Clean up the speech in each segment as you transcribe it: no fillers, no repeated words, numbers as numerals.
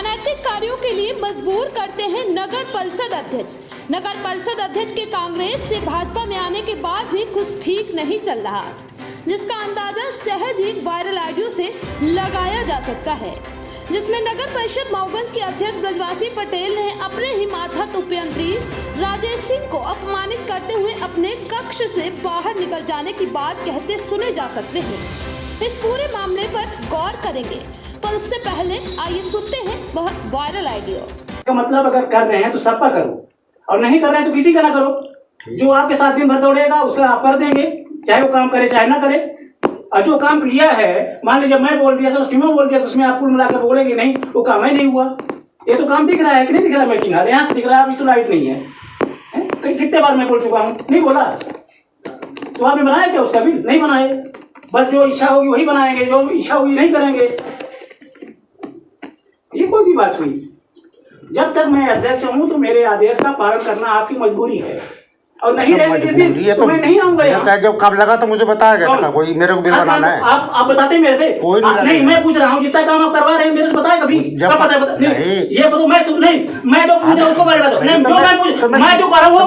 अनैतिक कार्यों के लिए मजबूर करते हैं नगर परिषद अध्यक्ष। नगर परिषद अध्यक्ष के कांग्रेस से भाजपा में आने के बाद भी कुछ ठीक नहीं चल रहा, जिसका अंदाजा सहज ही वायरल ऑडियो से लगाया जा सकता है, जिसमें नगर परिषद मऊगंज के अध्यक्ष ब्रजवासी पटेल ने अपने ही मातहत उपयंत्री राजेश सिंह को अपमानित करते हुए अपने कक्ष से बाहर निकल जाने की बात कहते सुने जा सकते हैं। इस पूरे मामले पर गौर करेंगे, पर उससे पहले आइए सुनते हैं वह वायरल ऑडियो। का मतलब अगर कर रहे हैं तो सबका करो, और नहीं कर रहे हैं तो किसी का ना करो। जो आपके साथ दिन भर दौड़ेगा उसका आप कर देंगे, चाहे वो काम करे चाहे ना करे। और जो काम किया है, मान लीजिए मैं बोल दिया तो सीमा बोल दिया तो उसमें आप कुल मिलाकर बोलेंगे नहीं वो काम ही नहीं हुआ। ये तो काम दिख रहा है कि नहीं दिख रहा? मीटिंग हाल यहाँ से दिख रहा है, अभी तो लाइट नहीं है। कितने बार मैं बोल चुका हूँ, नहीं बोला तो आपने बनाया क्या? उसका भी नहीं बनाए। बस जो इच्छा होगी वही बनाएंगे, जो इच्छा होगी नहीं करेंगे। ये कौन सी बात हुई? जब तक मैं अध्यक्ष हूँ तो मेरे आदेश का पालन करना आपकी मजबूरी है, और नहीं रहेगी तो मैं नहीं आऊंगा यहाँ। जब कब लगा तो मुझे बताया गया था, कोई मेरे को बिल बनाना है। आप बताते मेरे से? कोई नहीं, मैं पूछ रहा हूँ जितना काम आप करवा रहे हैं मेरे से बताए कभी? कब पता है? नहीं ये बताओ। मैं जो पूछ रहा हूँ उसको बारे में बताओ। नहीं, जो मैं जो कर रहा हूँ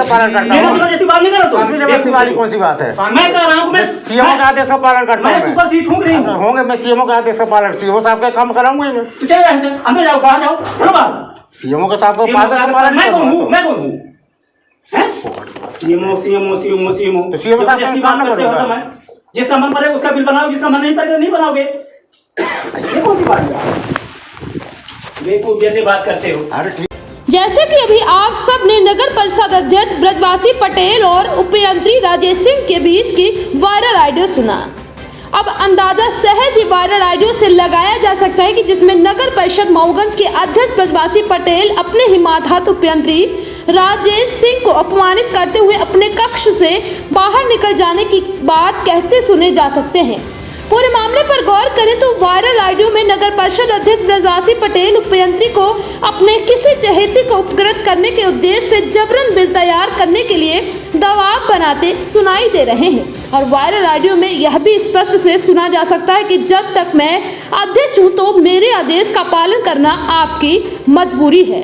पालन करता हूँ। कौन सी बात है? मैं कह रहा हूँ मैं सीएमओ का आदेश का पालन करता हूँ। सुपर सीट हूँ नहीं होंगे, मैं सीएमओ का आदेश का पालन, सीएमओ साहब का काम कराऊंगा मैं। तो चले अंदर जाओ, बाहर जाओ, बोलो बात। सीएमओ के साथ पालन मैं कौन हूँ? मैं कौन हूँ? सीएमओ तो सीएमओ साहब का काम ना करो। जिसका मन पड़े उसका बिल बनाओ, जिसका मन नहीं पड़ेगा नहीं बनाओगे। ये कौन सी बात है? बेवकूफ जैसे बात करते हो। अरे ठीक। जैसे कि अभी आप सब ने नगर परिषद अध्यक्ष ब्रजवासी पटेल और उपयंत्री राजेश सिंह के बीच की वायरल ऑडियो सुना। अब अंदाजा सहज ही वायरल ऑडियो से लगाया जा सकता है कि जिसमें नगर परिषद मऊगंज के अध्यक्ष ब्रजवासी पटेल अपने ही मातहत उपयंत्री राजेश सिंह को अपमानित करते हुए अपने कक्ष से बाहर निकल जाने की बात कहते सुने जा सकते हैं। पूरे मामले पर गौर करें तो वायरल ऑडियो में नगर परिषद अध्यक्ष ब्रजवासी पटेल उपयंत्री को अपने किसी चहेते को उपकृत करने के उद्देश्य से जबरन बिल तैयार करने के लिए दबाव बनाते सुनाई दे रहे हैं। और वायरल ऑडियो में यह भी स्पष्ट से सुना जा सकता है कि जब तक मैं अध्यक्ष हूँ तो मेरे आदेश का पालन करना आपकी मजबूरी है।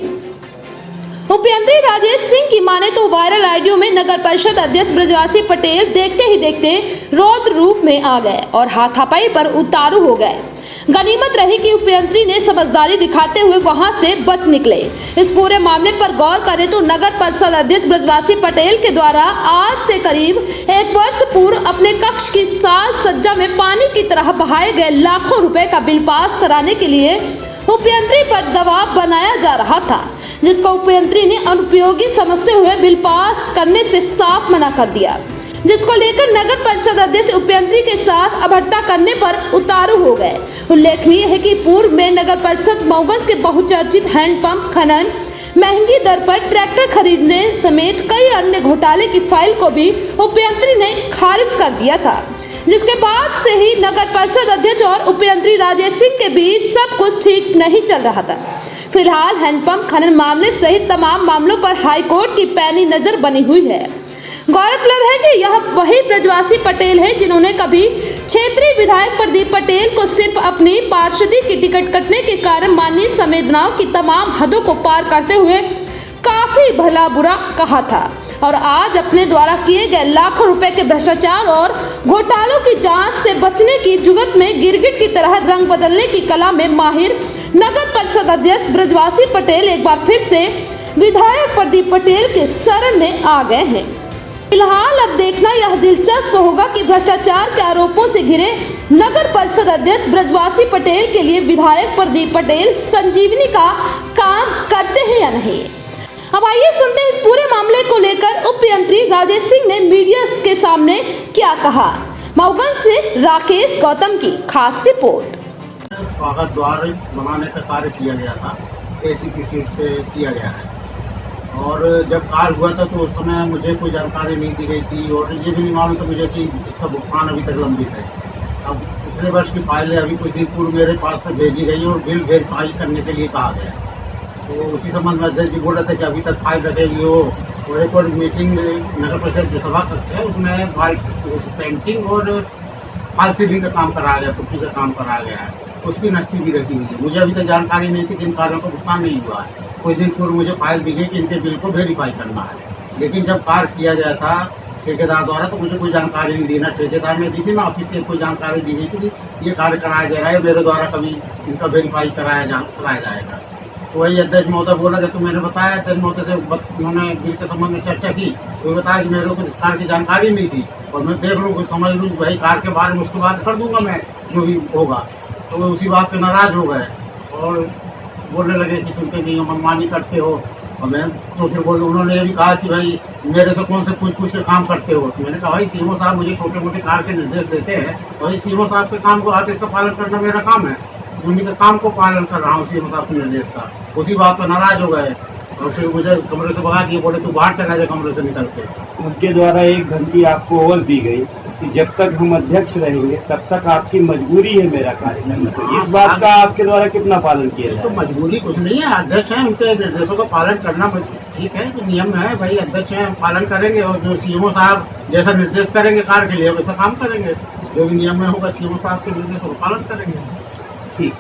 उपयंत्री राजेश सिंह की माने तो वायरल ऑडियो में नगर परिषद अध्यक्ष ब्रजवासी पटेल देखते ही देखते रौद्र रूप में आ गए और हाथापाई पर उतारू हो गए। गनीमत रही कि उपयंत्री ने समझदारी दिखाते हुए वहां से बच निकले। इस पूरे मामले पर गौर करें तो नगर परिषद अध्यक्ष ब्रजवासी पटेल के द्वारा आज से करीब 1 वर्ष पूर्व अपने कक्ष की साज सज्जा में पानी की तरह बहाए गए लाखों रुपए का बिल पास कराने के लिए उपयंत्री पर दबाव बनाया जा रहा था, जिसको उपयंत्री ने अनुपयोगी समझते हुए बिल पास करने से साफ मना कर दिया, जिसको लेकर नगर परिषद अध्यक्ष उपयंत्री के साथ अभट्टा करने पर उतारू हो गए। उल्लेखनीय है कि पूर्व में नगर परिषद मऊगंज के बहुचर्चित हैंडपंप खनन, महंगी दर पर ट्रैक्टर खरीदने समेत कई अन्य घोटाले की फाइल को भी उपयंत्री ने खारिज कर दिया था, जिसके बाद से ही नगर परिषद अध्यक्ष और उपयंत्री राजेश सिंह के बीच सब कुछ ठीक नहीं चल रहा था। फिलहाल हैंडपंप खनन मामले सहित तमाम मामलों पर हाईकोर्ट की पैनी नजर बनी हुई है। गौरतलब है कि यह वही ब्रजवासी पटेल है जिन्होंने कभी क्षेत्रीय विधायक प्रदीप पटेल को सिर्फ अपनी पार्षदी की टिकट कटने के कारण मानवीय संवेदनाओं की तमाम हदों को पार करते हुए काफी भला बुरा कहा था, और आज अपने द्वारा किए गए लाखों रुपए के भ्रष्टाचार और घोटालों की जांच से बचने की जुगत में गिरगिट की तरह रंग बदलने की कला में माहिर नगर परिषद अध्यक्ष ब्रजवासी पटेल एक बार फिर से विधायक प्रदीप पटेल के शरण में आ गए हैं। फिलहाल अब देखना यह दिलचस्प होगा कि भ्रष्टाचार के आरोपों से घिरे नगर परिषद अध्यक्ष ब्रजवासी पटेल के लिए विधायक प्रदीप पटेल संजीवनी का काम करते हैं या नहीं। अब आइए सुनते हैं इस पूरे मामले को लेकर उपयंत्री राजेश सिंह ने मीडिया के सामने क्या कहा। मऊगंज से राकेश गौतम की खास रिपोर्ट। स्वागत द्वार बनाने का कार्य किया गया था, एसी की सीट से किया गया है, और जब कार्य हुआ था तो उस समय मुझे कोई जानकारी नहीं दी गई थी, और ये भी नहीं मालूम था मुझे कि इसका भुगतान अभी तक लंबित है। अब पिछले वर्ष की फाइलें अभी कुछ दिन पूर्व मेरे पास से भेजी गई और बिल वेरीफाई करने के लिए कहा गया, तो उसी संबंध में अध्यक्ष जी बोल रहे थे कि अभी तक फाइल रखेगी वो। और एक और मीटिंग नगर परिषद जो सभा कक्ष है उसमें वाइट पेंटिंग और फाइल सीलिंग का काम कराया गया, पुट्टी का काम कराया गया है। उसकी नस्ती भी रखी हुई है। मुझे अभी तक जानकारी नहीं थी कि इन कार्यों का भुगतान नहीं हुआ है। कुछ दिन पूर्व मुझे फाइल दी गई कि इनके बिल को वेरीफाई करना है, लेकिन जब कार्य किया गया था ठेकेदार द्वारा तो मुझे कोई जानकारी नहीं दी, ना ठेकेदार ने दी थी ना ऑफिस से कोई जानकारी दी गई थी कि ये कार्य कराया जा रहा है, मेरे द्वारा कभी इनका वेरीफाई कराया जाएगा। तो वही अध्यक्ष महोदय बोला, जब तो मैंने बताया अध्यक्ष महोदय से उन्होंने बिल के संबंध में चर्चा की तो बताया कि मेरे को इस कार्य की जानकारी नहीं थी और मैं देख लूँ, समझ लूँ भाई कार्य के बारे में, उसके बाद कर दूंगा मैं जो भी होगा। तो वो उसी बात पे नाराज हो गए और बोलने लगे कि सुनते नहीं हो, मनमानी करते हो। और मैं तो फिर उन्होंने ये भी कहा कि भाई मेरे से कौन से पूछ के काम करते हो। तो मैंने कहा भाई सीएमओ साहब मुझे छोटे मोटे कार्य के निर्देश देते हैं, वही सीएमओ साहब के काम को आदेश का पालन करना मेरा काम है, उन्हीं के काम को पालन कर रहा हूँ सीएमओ साहब के निर्देश का। उसी बात पर नाराज हो गए और फिर मुझे कमरे से भगा दिए, बोले तू बाहर चला जाए कमरे से निकल के। उनके द्वारा एक धमकी आपको और दी गई कि जब तक हम अध्यक्ष रहेंगे तब तक आपकी मजबूरी है मेरा कार्य करना। तो इस बात का आपके द्वारा कितना पालन किया जाए? तो मजबूरी कुछ नहीं है, अध्यक्ष हैं, उनके निर्देशों का पालन करना ठीक है, तो नियम है भाई, अध्यक्ष हैं, पालन करेंगे और जो सीएमओ साहब जैसा निर्देश करेंगे कार्य के लिए वैसा काम करेंगे, जो भी नियम में होगा सीएमओ साहब के निर्देशों का पालन करेंगे। ठीक।